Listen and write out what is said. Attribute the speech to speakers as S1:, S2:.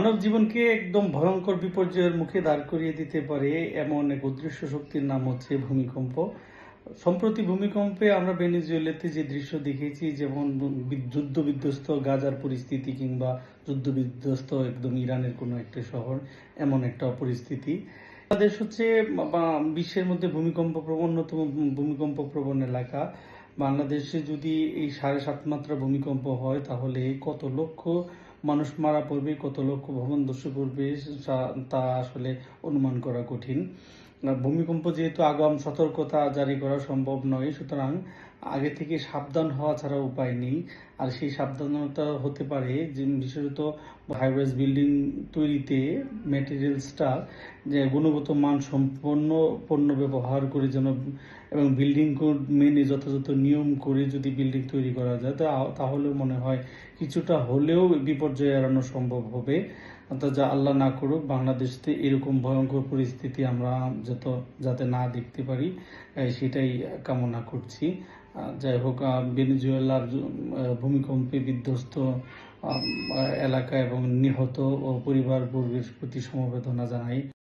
S1: মানব জীবনকে একদম ভয়ঙ্কর বিপর্যয়ের মুখে দাঁড় করিয়ে দিতে পারে এমন এক অদৃশ্য শক্তির নাম হচ্ছে ভূমিকম্প। সম্প্রতি ভূমিকম্পে আমরা ভেনেজুয়েলাতে যে দৃশ্য দেখেছি, যেমন যুদ্ধ বিধ্বস্ত গাজার পরিস্থিতি কিংবা যুদ্ধ বিধ্বস্ত একদম ইরানের কোনো একটা শহর, এমন একটা পরিস্থিতি। বাংলাদেশ হচ্ছে বিশ্বের মধ্যে অন্যতম ভূমিকম্প প্রবণ এলাকা। বাংলাদেশে যদি এই 7.5 মাত্রা ভূমিকম্প হয়, তাহলে কত লক্ষ মানুষ মারা পড়বে, কত লক্ষ ভবন ধসে পড়বে, তা আসলে অনুমান করা কঠিন। ভূমিকম্প যেহেতু আগাম সতর্কতা জারি করা সম্ভব নয়, সুতরাং আগে থেকে সাবধান হওয়া ছাড়া উপায় নেই। আর সেই সাবধানতা হতে পারে যে বিশেষত হাইরাইজ বিল্ডিং তৈরিতে ম্যাটেরিয়ালসটা যে গুণগত মান সম্পন্ন পণ্য ব্যবহার করে যেন, এবং বিল্ডিং কোড মেনে যথাযথ নিয়ম করে যদি বিল্ডিং তৈরি করা যায়, তাহলে মনে হয় কিছুটা হলেও বিপর্যয় এড়ানো সম্ভব হবে। অর্থাৎ যা আল্লাহ না করুক, বাংলাদেশে এরকম ভয়ঙ্কর পরিস্থিতি আমরা যাতে না দেখতে পারি, সেটাই কামনা করছি। যাই হোক, ভেনেজুয়েলার ভূমিকম্পে বিধ্বস্ত এলাকা এবং নিহত ও পরিবারবর্গের প্রতি সমবেদনা জানাই।